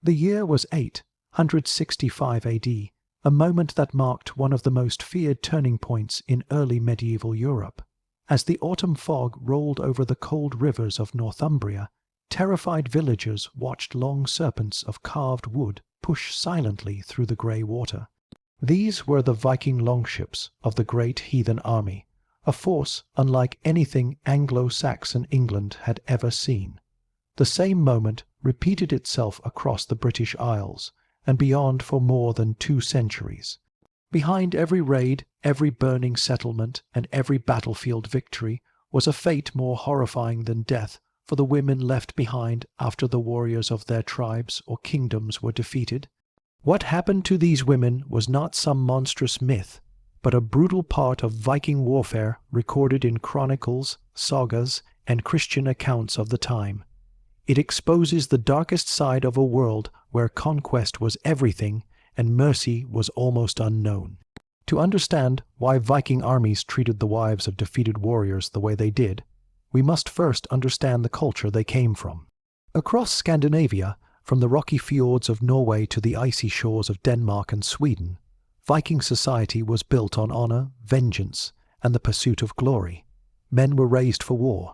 The year was 865 AD, a moment that marked one of the most feared turning points in early medieval Europe. As the autumn fog rolled over the cold rivers of Northumbria, terrified villagers watched long serpents of carved wood push silently through the grey water. These were the Viking longships of the Great Heathen Army, a force unlike anything Anglo-Saxon England had ever seen. The same moment repeated itself across the British Isles and beyond for more than 2 centuries. Behind every raid, every burning settlement, and every battlefield victory was a fate more horrifying than death for the women left behind after the warriors of their tribes or kingdoms were defeated. What happened to these women was not some monstrous myth, but a brutal part of Viking warfare recorded in chronicles, sagas, and Christian accounts of the time. It exposes the darkest side of a world where conquest was everything and mercy was almost unknown. To understand why Viking armies treated the wives of defeated warriors the way they did, we must first understand the culture they came from. Across Scandinavia, from the rocky fjords of Norway to the icy shores of Denmark and Sweden, Viking society was built on honor, vengeance, and the pursuit of glory. Men were raised for war.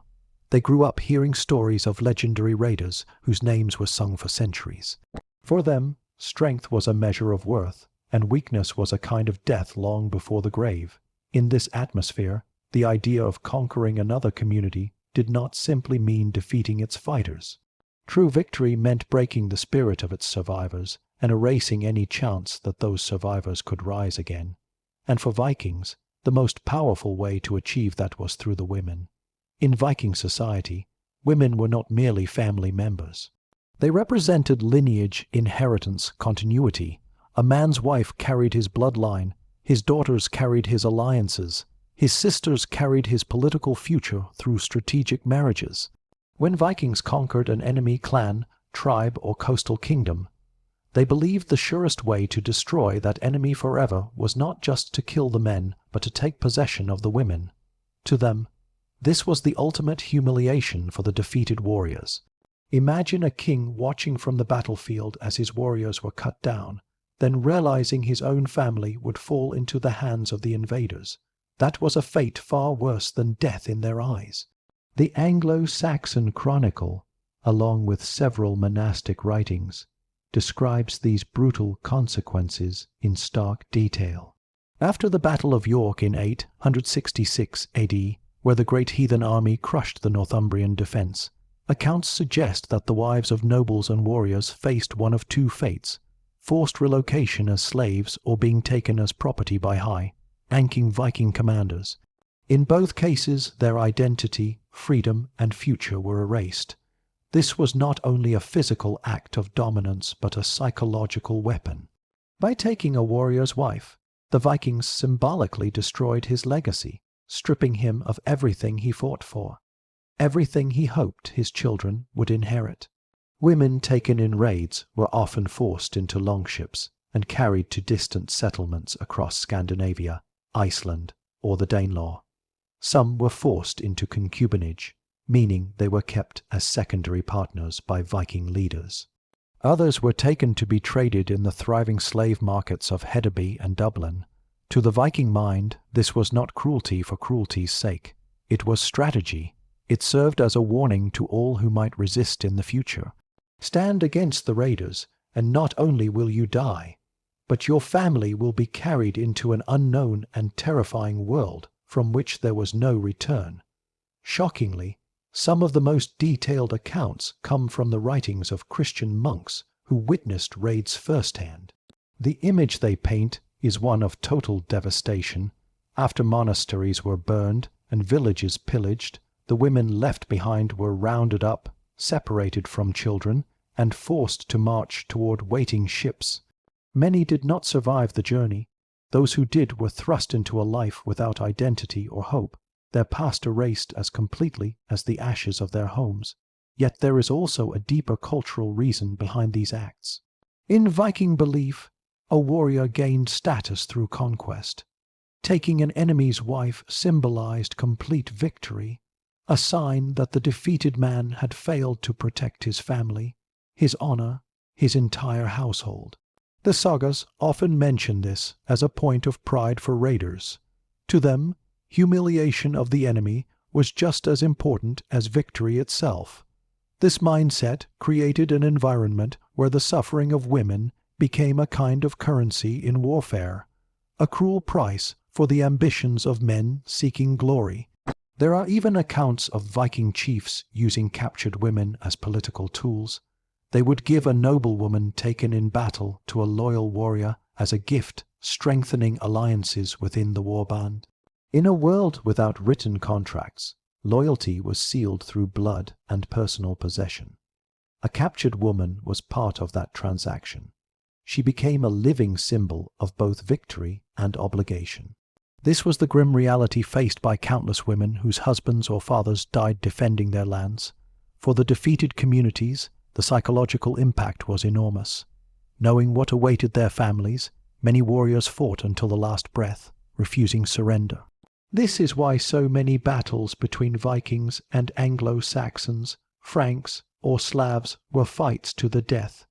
They grew up hearing stories of legendary raiders whose names were sung for centuries. For them, strength was a measure of worth, and weakness was a kind of death long before the grave. In this atmosphere, the idea of conquering another community did not simply mean defeating its fighters. True victory meant breaking the spirit of its survivors and erasing any chance that those survivors could rise again. And for Vikings, the most powerful way to achieve that was through the women. In Viking society, women were not merely family members. They represented lineage, inheritance, continuity. A man's wife carried his bloodline, his daughters carried his alliances, his sisters carried his political future through strategic marriages. When Vikings conquered an enemy clan, tribe, or coastal kingdom, they believed the surest way to destroy that enemy forever was not just to kill the men, but to take possession of the women. To them, this was the ultimate humiliation for the defeated warriors. Imagine a king watching from the battlefield as his warriors were cut down, then realizing his own family would fall into the hands of the invaders. That was a fate far worse than death in their eyes. The Anglo-Saxon Chronicle, along with several monastic writings, describes these brutal consequences in stark detail. After the Battle of York in 866 AD, where the Great Heathen Army crushed the Northumbrian defense, accounts suggest that the wives of nobles and warriors faced one of 2 fates: forced relocation as slaves or being taken as property by high-ranking Viking commanders. In both cases, their identity, freedom, and future were erased. This was not only a physical act of dominance but a psychological weapon. By taking a warrior's wife, the Vikings symbolically destroyed his legacy, stripping him of everything he fought for, everything he hoped his children would inherit. Women taken in raids were often forced into longships and carried to distant settlements across Scandinavia, Iceland, or the Danelaw. Some were forced into concubinage, meaning they were kept as secondary partners by Viking leaders. Others were taken to be traded in the thriving slave markets of Hedeby and Dublin. To the Viking mind, this was not cruelty for cruelty's sake. It was strategy. It served as a warning to all who might resist in the future. Stand against the raiders, and not only will you die, but your family will be carried into an unknown and terrifying world from which there was no return. Shockingly, some of the most detailed accounts come from the writings of Christian monks who witnessed raids firsthand. The image they paint is one of total devastation. After monasteries were burned and villages pillaged, the women left behind were rounded up, separated from children, and forced to march toward waiting ships. Many did not survive the journey. Those who did were thrust into a life without identity or hope, their past erased as completely as the ashes of their homes. Yet there is also a deeper cultural reason behind these acts. In Viking belief, a warrior gained status through conquest. Taking an enemy's wife symbolized complete victory, a sign that the defeated man had failed to protect his family, his honor, his entire household. The sagas often mention this as a point of pride for raiders. To them, humiliation of the enemy was just as important as victory itself. This mindset created an environment where the suffering of women became a kind of currency in warfare, a cruel price for the ambitions of men seeking glory. There are even accounts of Viking chiefs using captured women as political tools. They would give a noblewoman taken in battle to a loyal warrior as a gift, strengthening alliances within the warband. In a world without written contracts, loyalty was sealed through blood and personal possession. A captured woman was part of that transaction. She became a living symbol of both victory and obligation. This was the grim reality faced by countless women whose husbands or fathers died defending their lands. For the defeated communities, the psychological impact was enormous. Knowing what awaited their families, many warriors fought until the last breath, refusing surrender. This is why so many battles between Vikings and Anglo-Saxons, Franks, or Slavs were fights to the death.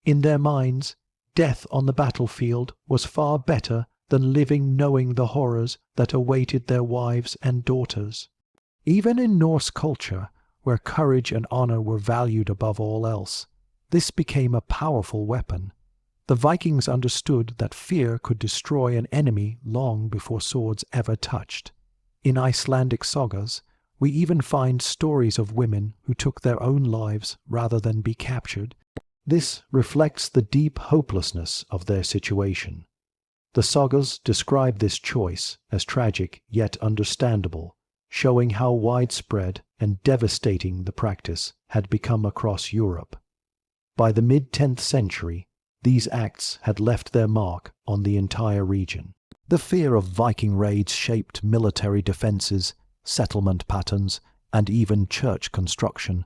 In their minds, death on the battlefield was far better than living knowing the horrors that awaited their wives and daughters. Even in Norse culture, where courage and honor were valued above all else, this became a powerful weapon. The Vikings understood that fear could destroy an enemy long before swords ever touched. In Icelandic sagas, we even find stories of women who took their own lives rather than be captured. This reflects the deep hopelessness of their situation. The sagas describe this choice as tragic yet understandable, showing how widespread and devastating the practice had become across Europe. By the mid-10th century, these acts had left their mark on the entire region. The fear of Viking raids shaped military defenses, settlement patterns, and even church construction.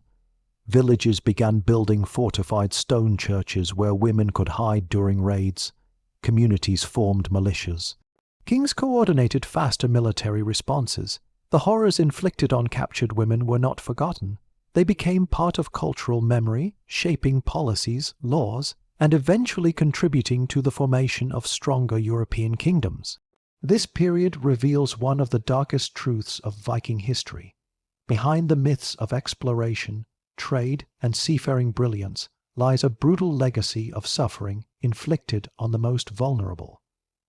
Villages began building fortified stone churches where women could hide during raids. Communities formed militias. Kings coordinated faster military responses. The horrors inflicted on captured women were not forgotten. They became part of cultural memory, shaping policies, laws, and eventually contributing to the formation of stronger European kingdoms. This period reveals one of the darkest truths of Viking history. Behind the myths of exploration, trade, and seafaring brilliance lies a brutal legacy of suffering inflicted on the most vulnerable.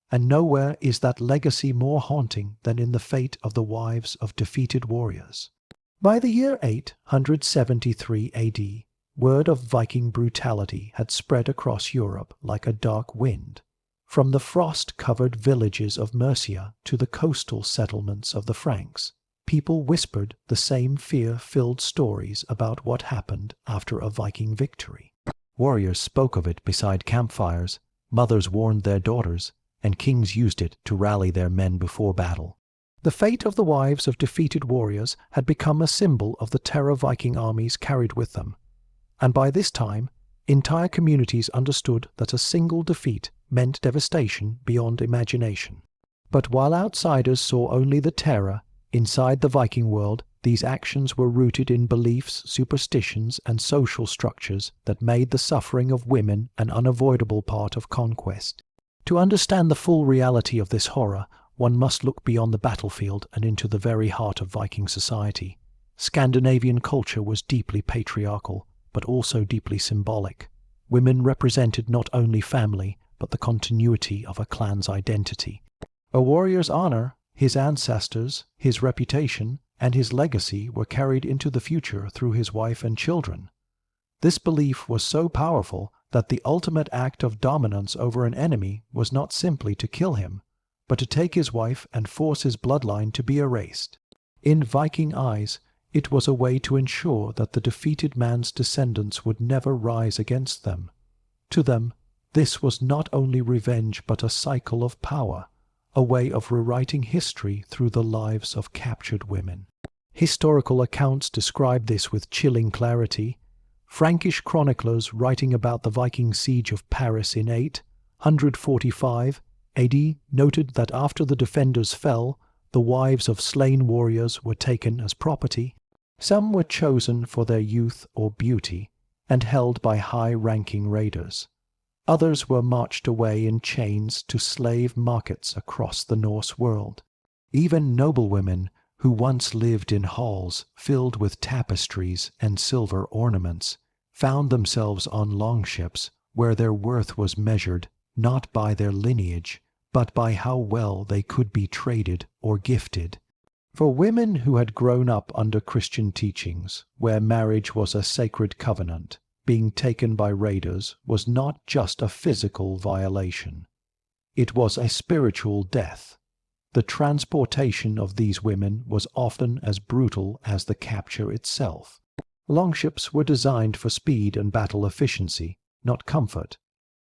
And nowhere is that legacy more haunting than in the fate of the wives of defeated warriors. By the year 873 AD, word of Viking brutality had spread across Europe like a dark wind. From the frost-covered villages of Mercia to the coastal settlements of the Franks, people whispered the same fear-filled stories about what happened after a Viking victory. Warriors spoke of it beside campfires, mothers warned their daughters, and kings used it to rally their men before battle. The fate of the wives of defeated warriors had become a symbol of the terror Viking armies carried with them. And by this time, entire communities understood that a single defeat meant devastation beyond imagination. But while outsiders saw only the terror, inside the Viking world, these actions were rooted in beliefs, superstitions, and social structures that made the suffering of women an unavoidable part of conquest. To understand the full reality of this horror, one must look beyond the battlefield and into the very heart of Viking society. Scandinavian culture was deeply patriarchal, but also deeply symbolic. Women represented not only family, but the continuity of a clan's identity. A warrior's honor, his ancestors, his reputation, and his legacy were carried into the future through his wife and children. This belief was so powerful that the ultimate act of dominance over an enemy was not simply to kill him, but to take his wife and force his bloodline to be erased. In Viking eyes, it was a way to ensure that the defeated man's descendants would never rise against them. To them, this was not only revenge but a cycle of power, a way of rewriting history through the lives of captured women. Historical accounts describe this with chilling clarity. Frankish chroniclers writing about the Viking siege of Paris in 845 AD noted that after the defenders fell, the wives of slain warriors were taken as property. Some were chosen for their youth or beauty, and held by high-ranking raiders. Others were marched away in chains to slave markets across the Norse world. Even noblewomen, who once lived in halls filled with tapestries and silver ornaments, found themselves on longships where their worth was measured not by their lineage, but by how well they could be traded or gifted. For women who had grown up under Christian teachings, where marriage was a sacred covenant, being taken by raiders was not just a physical violation. It was a spiritual death. The transportation of these women was often as brutal as the capture itself. Longships were designed for speed and battle efficiency, not comfort.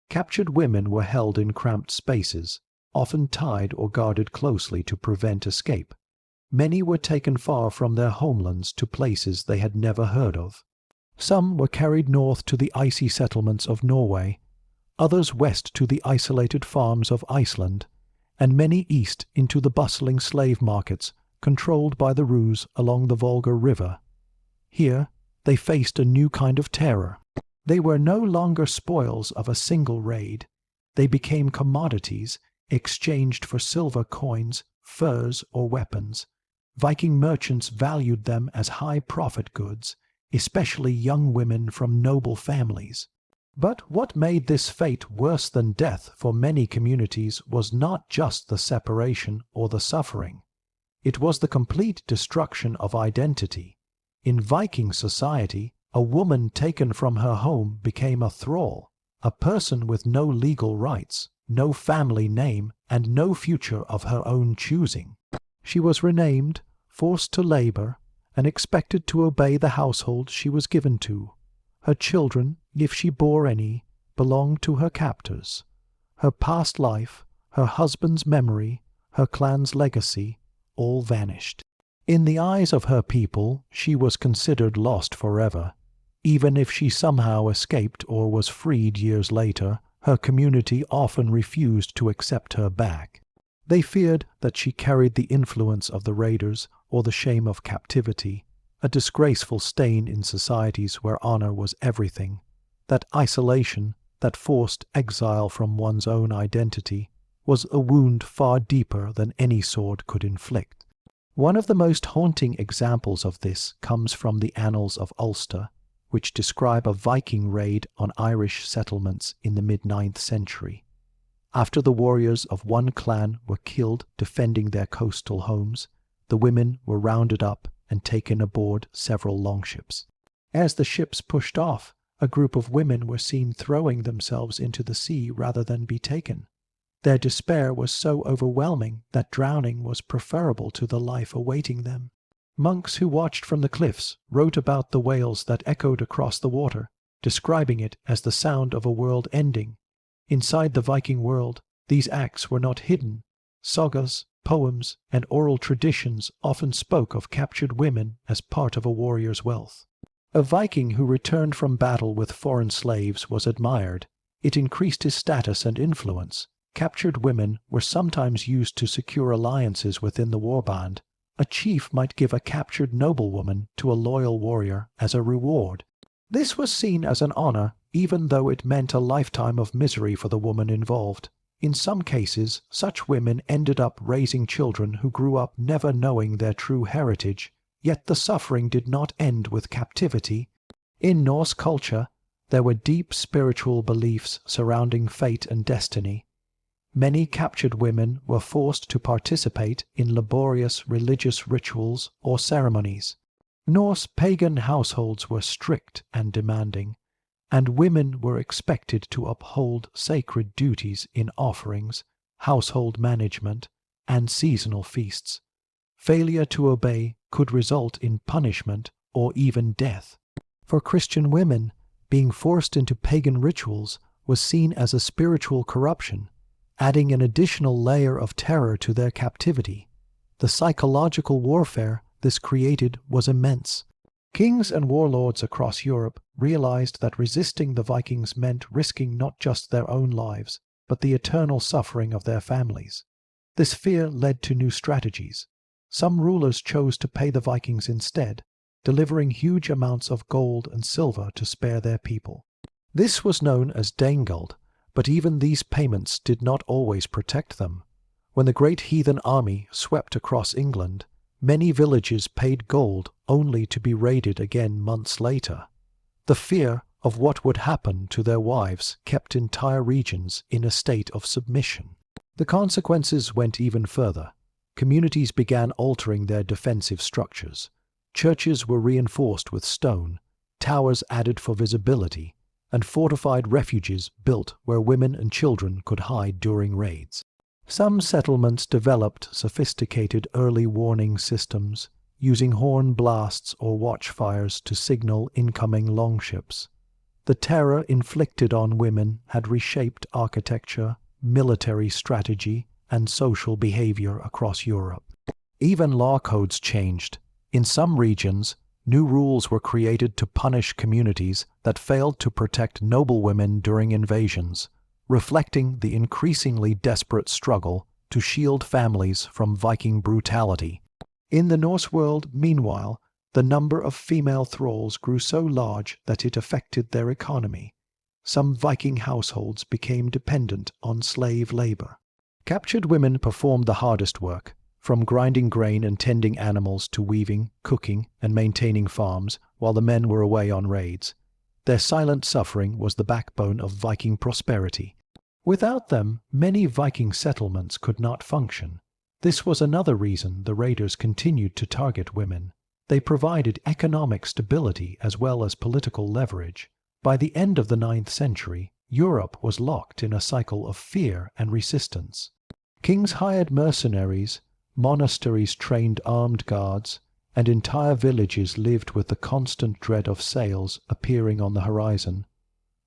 Captured women were held in cramped spaces, often tied or guarded closely to prevent escape. Many were taken far from their homelands to places they had never heard of. Some were carried north to the icy settlements of Norway, others west to the isolated farms of Iceland, and many east into the bustling slave markets controlled by the Rus along the Volga River. Here they faced a new kind of terror. They were no longer spoils of a single raid. They became commodities exchanged for silver coins, furs, or weapons. Viking merchants valued them as high-profit goods, especially young women from noble families. But what made this fate worse than death for many communities was not just the separation or the suffering. It was the complete destruction of identity. In Viking society, a woman taken from her home became a thrall, a person with no legal rights, no family name, and no future of her own choosing. She was renamed, forced to labor, and expected to obey the household she was given to. Her children, if she bore any, belonged to her captors. Her past life, her husband's memory, her clan's legacy, all vanished. In the eyes of her people, she was considered lost forever. Even if she somehow escaped or was freed years later, her community often refused to accept her back. They feared that she carried the influence of the raiders or the shame of captivity, a disgraceful stain in societies where honor was everything. That isolation, that forced exile from one's own identity, was a wound far deeper than any sword could inflict. One of the most haunting examples of this comes from the Annals of Ulster, which describe a Viking raid on Irish settlements in the mid-9th century. After the warriors of one clan were killed defending their coastal homes, the women were rounded up and taken aboard several longships. As the ships pushed off, a group of women were seen throwing themselves into the sea rather than be taken. Their despair was so overwhelming that drowning was preferable to the life awaiting them. Monks who watched from the cliffs wrote about the wails that echoed across the water, describing it as the sound of a world ending. Inside the Viking world, these acts were not hidden. Sagas, poems, and oral traditions often spoke of captured women as part of a warrior's wealth. A Viking who returned from battle with foreign slaves was admired. It increased his status and influence. Captured women were sometimes used to secure alliances within the warband. A chief might give a captured noblewoman to a loyal warrior as a reward. This was seen as an honor, even though it meant a lifetime of misery for the woman involved. In some cases, such women ended up raising children who grew up never knowing their true heritage, yet the suffering did not end with captivity. In Norse culture, there were deep spiritual beliefs surrounding fate and destiny. Many captured women were forced to participate in laborious religious rituals or ceremonies. Norse pagan households were strict and demanding, and women were expected to uphold sacred duties in offerings, household management, and seasonal feasts. Failure to obey could result in punishment or even death. For Christian women, being forced into pagan rituals was seen as a spiritual corruption, adding an additional layer of terror to their captivity. The psychological warfare this created was immense. Kings and warlords across Europe realized that resisting the Vikings meant risking not just their own lives, but the eternal suffering of their families. This fear led to new strategies. Some rulers chose to pay the Vikings instead. delivering huge amounts of gold and silver to spare their people. This was known as Danegeld, but even these payments did not always protect them. When the Great Heathen Army swept across England, many villages paid gold only to be raided again months later. The fear of what would happen to their wives kept entire regions in a state of submission. The consequences went even further. Communities began altering their defensive structures. Churches were reinforced with stone, towers added for visibility, and fortified refuges built where women and children could hide during raids. Some settlements developed sophisticated early warning systems, using horn blasts or watchfires to signal incoming longships. The terror inflicted on women had reshaped architecture, military strategy, and social behavior across Europe. Even law codes changed. In some regions, new rules were created to punish communities that failed to protect noblewomen during invasions, reflecting the increasingly desperate struggle to shield families from Viking brutality. In the Norse world, meanwhile, the number of female thralls grew so large that it affected their economy. Some Viking households became dependent on slave labor. Captured women performed the hardest work, from grinding grain and tending animals to weaving, cooking, and maintaining farms while the men were away on raids. Their silent suffering was the backbone of Viking prosperity. Without them, many Viking settlements could not function. This was another reason the raiders continued to target women. They provided economic stability as well as political leverage. By the end of the 9th century, Europe was locked in a cycle of fear and resistance. Kings hired mercenaries, monasteries trained armed guards, and entire villages lived with the constant dread of sails appearing on the horizon.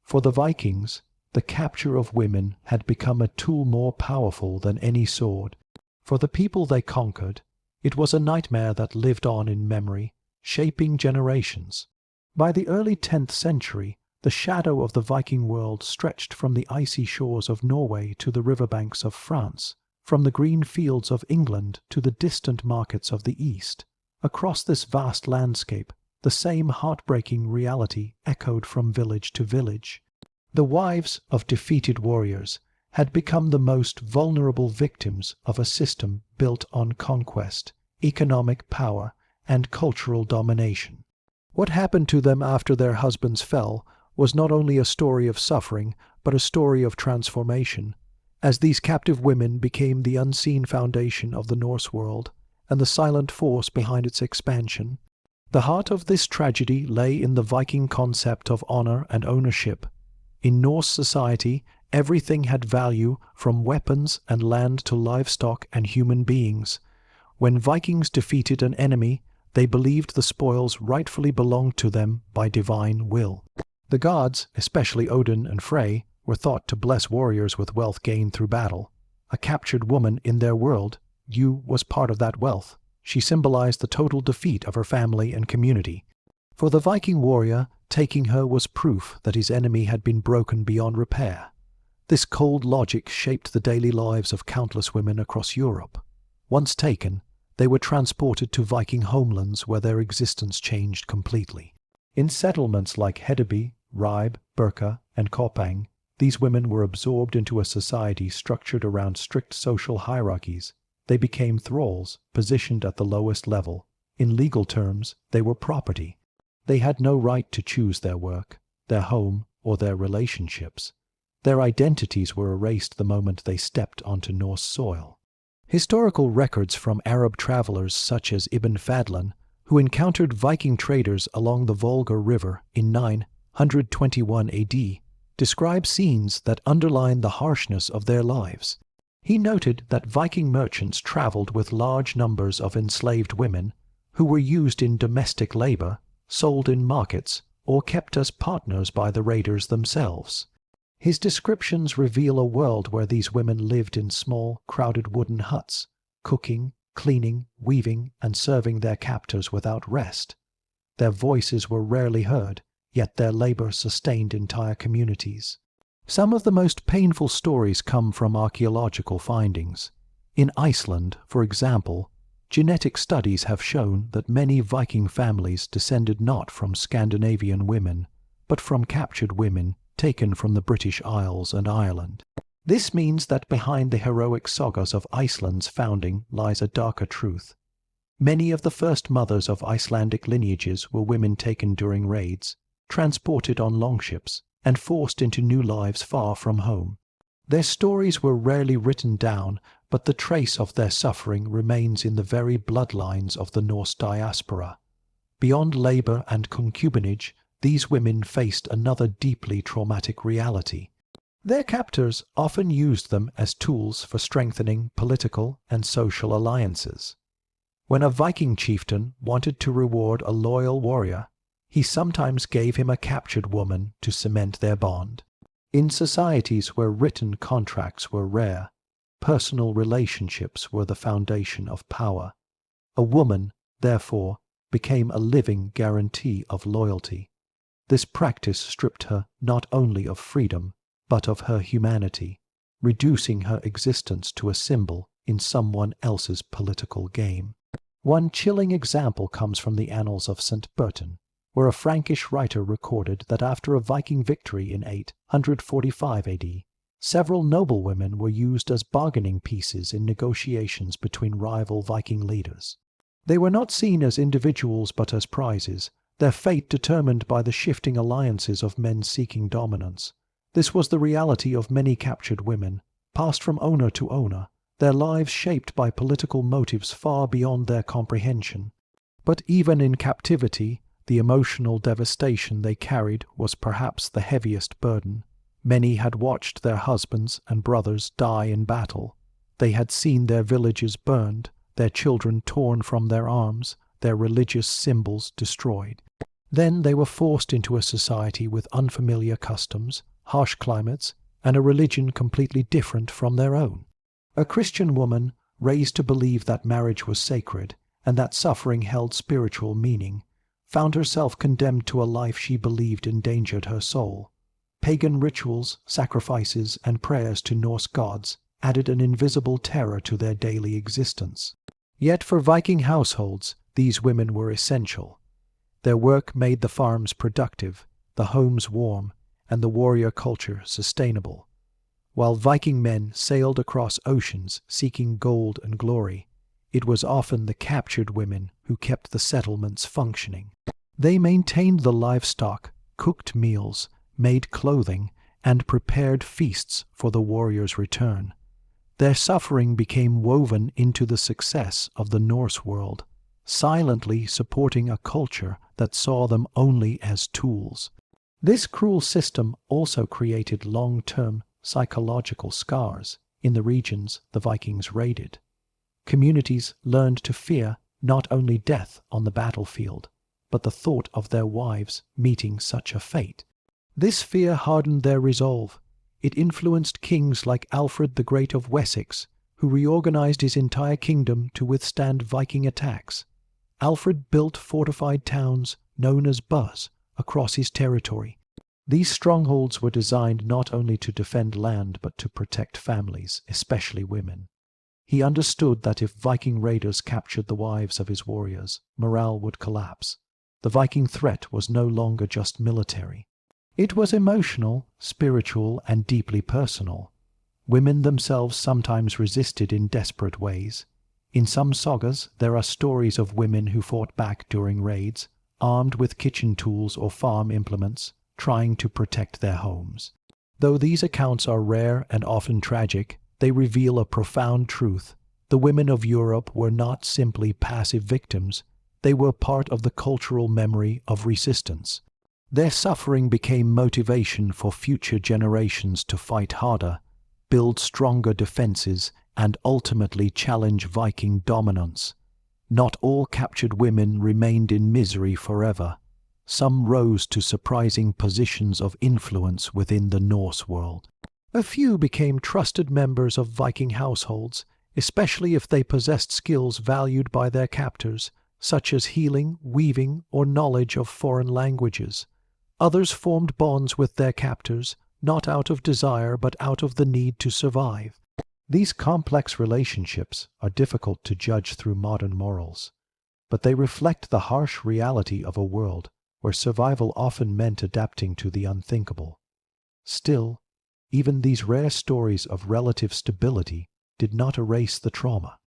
For the Vikings, the capture of women had become a tool more powerful than any sword. For the people they conquered, it was a nightmare that lived on in memory, shaping generations. By the early 10th century, the shadow of the Viking world stretched from the icy shores of Norway to the riverbanks of France, from the green fields of England to the distant markets of the East. Across this vast landscape, the same heartbreaking reality echoed from village to village. The wives of defeated warriors had become the most vulnerable victims of a system built on conquest, economic power, and cultural domination. What happened to them after their husbands fell was not only a story of suffering, but a story of transformation, as these captive women became the unseen foundation of the Norse world and the silent force behind its expansion. The heart of this tragedy lay in the Viking concept of honor and ownership. In Norse society, everything had value, from weapons and land to livestock and human beings. When Vikings defeated an enemy, they believed the spoils rightfully belonged to them by divine will. The gods, especially Odin and Frey, were thought to bless warriors with wealth gained through battle. A captured woman in their world, was part of that wealth. She symbolized the total defeat of her family and community. For the Viking warrior, taking her was proof that his enemy had been broken beyond repair. This cold logic shaped the daily lives of countless women across Europe. Once taken, they were transported to Viking homelands where their existence changed completely. In settlements like Hedeby, Ribe, Birka, and Koppang, these women were absorbed into a society structured around strict social hierarchies. They became thralls, positioned at the lowest level. In legal terms, they were property. They had no right to choose their work, their home, or their relationships. Their identities were erased the moment they stepped onto Norse soil. Historical records from Arab travelers such as Ibn Fadlan, who encountered Viking traders along the Volga River in 921 AD, describe scenes that underline the harshness of their lives. He noted that Viking merchants traveled with large numbers of enslaved women who were used in domestic labor, sold in markets, or kept as partners by the raiders themselves. His descriptions reveal a world where these women lived in small, crowded wooden huts, cooking, cleaning, weaving, and serving their captors without rest. Their voices were rarely heard, yet their labor sustained entire communities. Some of the most painful stories come from archaeological findings. In Iceland, for example, Genetic studies have shown that many Viking families descended not from Scandinavian women, but from captured women taken from the British Isles and Ireland. This means that behind the heroic sagas of Iceland's founding lies a darker truth. Many of the first mothers of Icelandic lineages were women taken during raids, transported on longships, and forced into new lives far from home. Their stories were rarely written down, but the trace of their suffering remains in the very bloodlines of the Norse diaspora. Beyond labor and concubinage, these women faced another deeply traumatic reality. Their captors often used them as tools for strengthening political and social alliances. When a Viking chieftain wanted to reward a loyal warrior, he sometimes gave him a captured woman to cement their bond. In societies where written contracts were rare, personal relationships were the foundation of power. A woman, therefore, became a living guarantee of loyalty. This practice stripped her not only of freedom, but of her humanity, reducing her existence to a symbol in someone else's political game. One chilling example comes from the annals of St. Bertin, where a Frankish writer recorded that after a Viking victory in 845 AD, several noblewomen were used as bargaining pieces in negotiations between rival Viking leaders. They were not seen as individuals but as prizes, their fate determined by the shifting alliances of men seeking dominance. This was the reality of many captured women, passed from owner to owner, their lives shaped by political motives far beyond their comprehension. But even in captivity, the emotional devastation they carried was perhaps the heaviest burden. Many had watched their husbands and brothers die in battle. They had seen their villages burned, their children torn from their arms, their religious symbols destroyed. Then they were forced into a society with unfamiliar customs, harsh climates, and a religion completely different from their own. A Christian woman, raised to believe that marriage was sacred and that suffering held spiritual meaning, found herself condemned to a life she believed endangered her soul. Pagan rituals, sacrifices, and prayers to Norse gods added an invisible terror to their daily existence. Yet for Viking households, these women were essential. Their work made the farms productive, the homes warm, and the warrior culture sustainable. While Viking men sailed across oceans seeking gold and glory, it was often the captured women who kept the settlements functioning. They maintained the livestock, cooked meals, made clothing, and prepared feasts for the warrior's return. Their suffering became woven into the success of the Norse world, silently supporting a culture that saw them only as tools. This cruel system also created long-term psychological scars in the regions the Vikings raided. Communities learned to fear not only death on the battlefield, but the thought of their wives meeting such a fate. This fear hardened their resolve. It influenced kings like Alfred the Great of Wessex, who reorganized his entire kingdom to withstand Viking attacks. Alfred built fortified towns, known as burhs, across his territory. These strongholds were designed not only to defend land but to protect families, especially women. He understood that if Viking raiders captured the wives of his warriors, morale would collapse. The Viking threat was no longer just military. It was emotional, spiritual, and deeply personal. Women themselves sometimes resisted in desperate ways. In some sagas, there are stories of women who fought back during raids, armed with kitchen tools or farm implements, trying to protect their homes. Though these accounts are rare and often tragic, they reveal a profound truth. The women of Europe were not simply passive victims, they were part of the cultural memory of resistance. Their suffering became motivation for future generations to fight harder, build stronger defenses, and ultimately challenge Viking dominance. Not all captured women remained in misery forever. Some rose to surprising positions of influence within the Norse world. A few became trusted members of Viking households, especially if they possessed skills valued by their captors, such as healing, weaving, or knowledge of foreign languages. Others formed bonds with their captors, not out of desire but out of the need to survive. These complex relationships are difficult to judge through modern morals, but they reflect the harsh reality of a world where survival often meant adapting to the unthinkable. Still, even these rare stories of relative stability did not erase the trauma.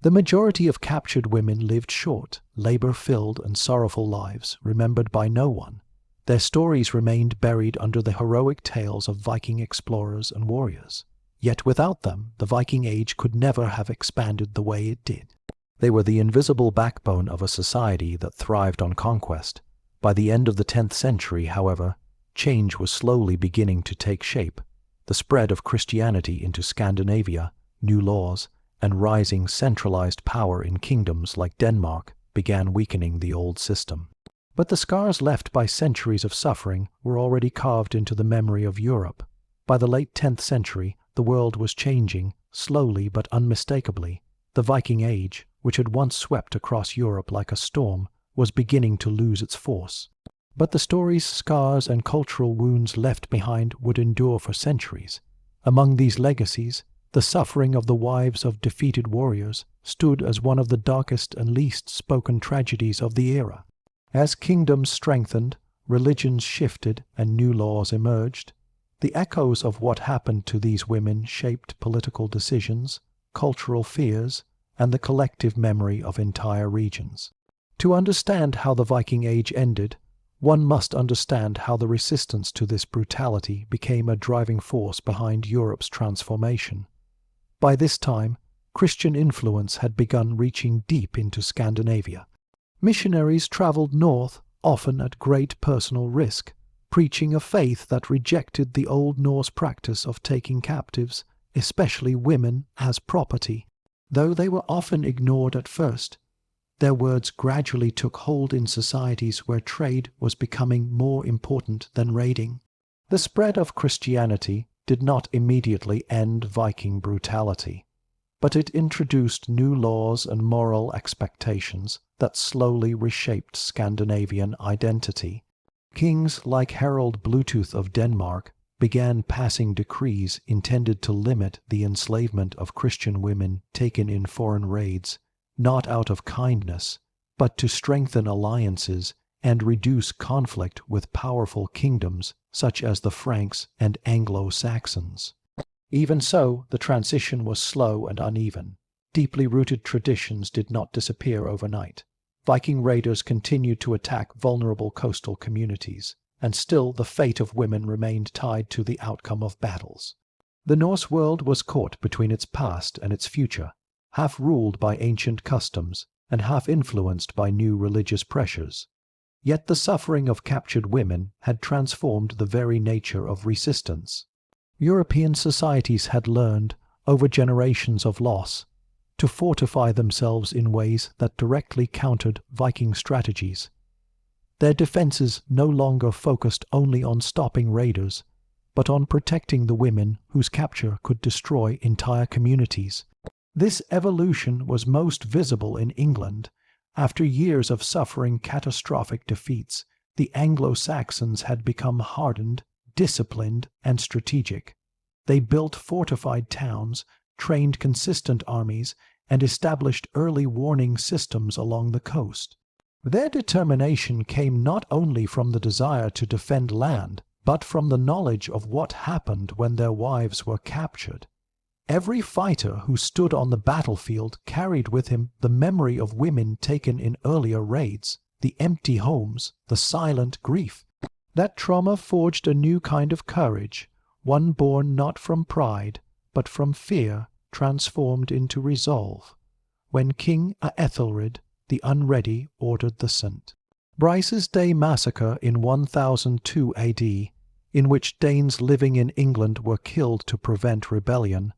The majority of captured women lived short, labor-filled and sorrowful lives, remembered by no one. Their stories remained buried under the heroic tales of Viking explorers and warriors. Yet without them, the Viking Age could never have expanded the way it did. They were the invisible backbone of a society that thrived on conquest. By the end of the 10th century, however, change was slowly beginning to take shape. The spread of Christianity into Scandinavia, new laws, and rising centralized power in kingdoms like Denmark began weakening the old system. But the scars left by centuries of suffering were already carved into the memory of Europe. By the late 10th century, the world was changing, slowly but unmistakably. The Viking Age, which had once swept across Europe like a storm, was beginning to lose its force. But the stories, scars, and cultural wounds left behind would endure for centuries. Among these legacies, the suffering of the wives of defeated warriors stood as one of the darkest and least spoken tragedies of the era. As kingdoms strengthened, religions shifted, and new laws emerged, the echoes of what happened to these women shaped political decisions, cultural fears, and the collective memory of entire regions. To understand how the Viking Age ended, one must understand how the resistance to this brutality became a driving force behind Europe's transformation. By this time, Christian influence had begun reaching deep into Scandinavia. Missionaries traveled north, often at great personal risk, preaching a faith that rejected the Old Norse practice of taking captives, especially women, as property. Though they were often ignored at first, their words gradually took hold in societies where trade was becoming more important than raiding. The spread of Christianity did not immediately end Viking brutality, but it introduced new laws and moral expectations that slowly reshaped Scandinavian identity. Kings like Harald Bluetooth of Denmark began passing decrees intended to limit the enslavement of Christian women taken in foreign raids, not out of kindness, but to strengthen alliances and reduce conflict with powerful kingdoms such as the Franks and Anglo-Saxons. Even so, the transition was slow and uneven. Deeply rooted traditions did not disappear overnight. Viking raiders continued to attack vulnerable coastal communities, and still the fate of women remained tied to the outcome of battles. The Norse world was caught between its past and its future, half ruled by ancient customs and half influenced by new religious pressures. Yet the suffering of captured women had transformed the very nature of resistance. European societies had learned, over generations of loss, to fortify themselves in ways that directly countered Viking strategies. Their defenses no longer focused only on stopping raiders, but on protecting the women whose capture could destroy entire communities. This evolution was most visible in England. After years of suffering catastrophic defeats, the Anglo-Saxons had become hardened, disciplined, and strategic. They built fortified towns, trained consistent armies, and established early warning systems along the coast. Their determination came not only from the desire to defend land, but from the knowledge of what happened when their wives were captured. Every fighter who stood on the battlefield carried with him the memory of women taken in earlier raids, the empty homes, the silent grief. That trauma forged a new kind of courage, one born not from pride, but from fear, transformed into resolve, when King Aethelred the Unready ordered the St. Brice's Day massacre in 1002 AD, in which Danes living in England were killed to prevent rebellion,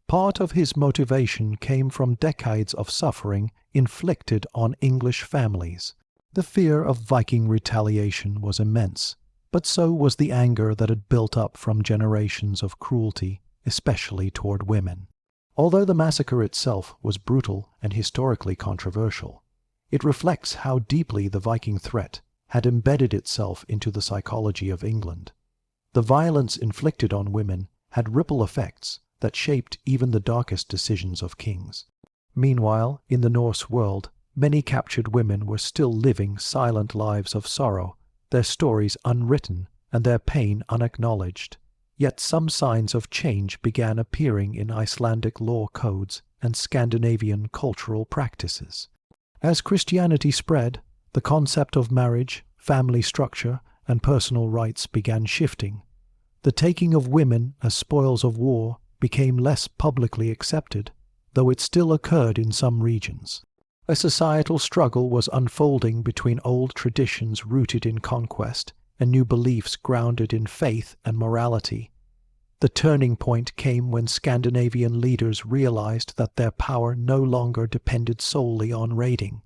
part of his motivation came from decades of suffering inflicted on English families. The fear of Viking retaliation was immense, but so was the anger that had built up from generations of cruelty, especially toward women. Although the massacre itself was brutal and historically controversial, it reflects how deeply the Viking threat had embedded itself into the psychology of England. The violence inflicted on women had ripple effects that shaped even the darkest decisions of kings. Meanwhile, in the Norse world, many captured women were still living silent lives of sorrow, their stories unwritten and their pain unacknowledged. Yet some signs of change began appearing in Icelandic law codes and Scandinavian cultural practices. As Christianity spread, the concept of marriage, family structure, and personal rights began shifting. The taking of women as spoils of war became less publicly accepted, though it still occurred in some regions. A societal struggle was unfolding between old traditions rooted in conquest and new beliefs grounded in faith and morality. The turning point came when Scandinavian leaders realized that their power no longer depended solely on raiding.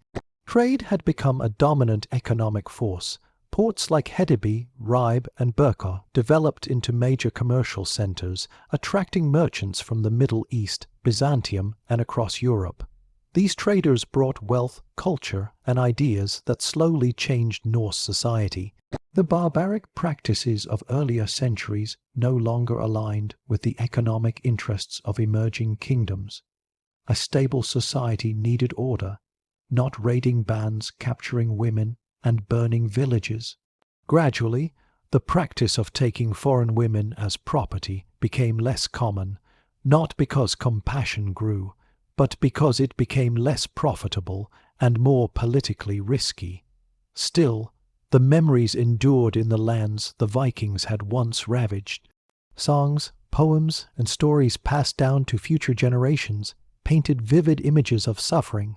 Trade had become a dominant economic force. Ports like Hedeby, Ribe, and Birka developed into major commercial centers, attracting merchants from the Middle East, Byzantium, and across Europe. These traders brought wealth, culture, and ideas that slowly changed Norse society. The barbaric practices of earlier centuries no longer aligned with the economic interests of emerging kingdoms. A stable society needed order, not raiding bands, capturing women, and burning villages. Gradually, the practice of taking foreign women as property became less common, not because compassion grew, but because it became less profitable and more politically risky. Still, the memories endured in the lands the Vikings had once ravaged. Songs, poems, and stories passed down to future generations painted vivid images of suffering.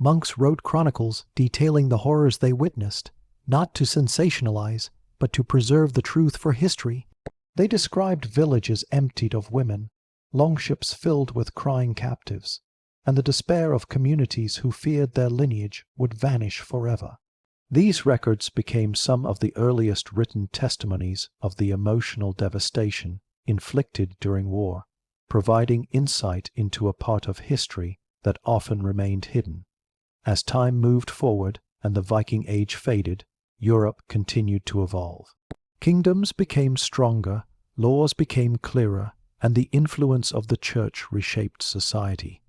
Monks wrote chronicles detailing the horrors they witnessed, not to sensationalize, but to preserve the truth for history. They described villages emptied of women, longships filled with crying captives, and the despair of communities who feared their lineage would vanish forever. These records became some of the earliest written testimonies of the emotional devastation inflicted during war, providing insight into a part of history that often remained hidden. As time moved forward and the Viking Age faded, Europe continued to evolve. Kingdoms became stronger, laws became clearer, and the influence of the Church reshaped society.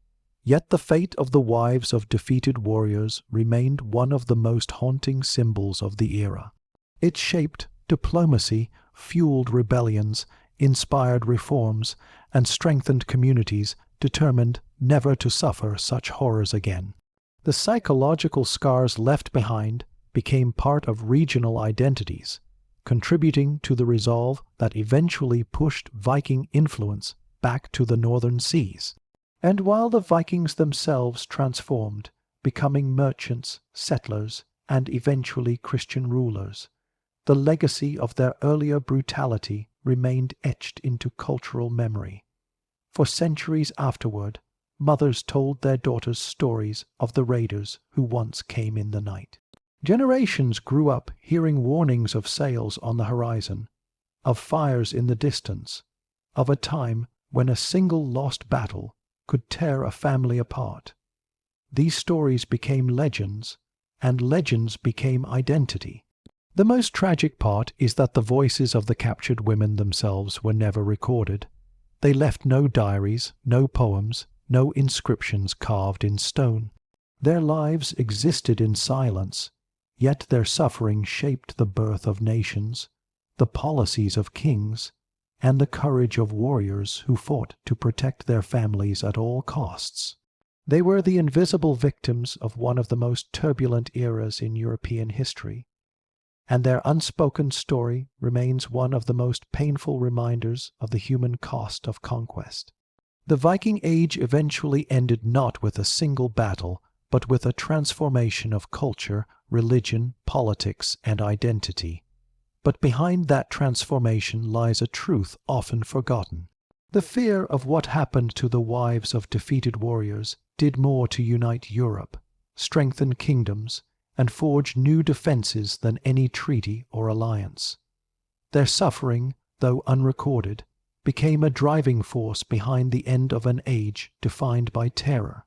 Yet the fate of the wives of defeated warriors remained one of the most haunting symbols of the era. It shaped diplomacy, fueled rebellions, inspired reforms, and strengthened communities determined never to suffer such horrors again. The psychological scars left behind became part of regional identities, contributing to the resolve that eventually pushed Viking influence back to the northern seas. And while the Vikings themselves transformed, becoming merchants, settlers, and eventually Christian rulers, the legacy of their earlier brutality remained etched into cultural memory. For centuries afterward, mothers told their daughters stories of the raiders who once came in the night. Generations grew up hearing warnings of sails on the horizon, of fires in the distance, of a time when a single lost battle could tear a family apart. These stories became legends, and legends became identity. The most tragic part is that the voices of the captured women themselves were never recorded. They left no diaries, no poems, no inscriptions carved in stone. Their lives existed in silence, yet their suffering shaped the birth of nations, the policies of kings, and the courage of warriors who fought to protect their families at all costs. They were the invisible victims of one of the most turbulent eras in European history, and their unspoken story remains one of the most painful reminders of the human cost of conquest. The Viking Age eventually ended not with a single battle, but with a transformation of culture, religion, politics, and identity. But behind that transformation lies a truth often forgotten. The fear of what happened to the wives of defeated warriors did more to unite Europe, strengthen kingdoms, and forge new defenses than any treaty or alliance. Their suffering, though unrecorded, became a driving force behind the end of an age defined by terror.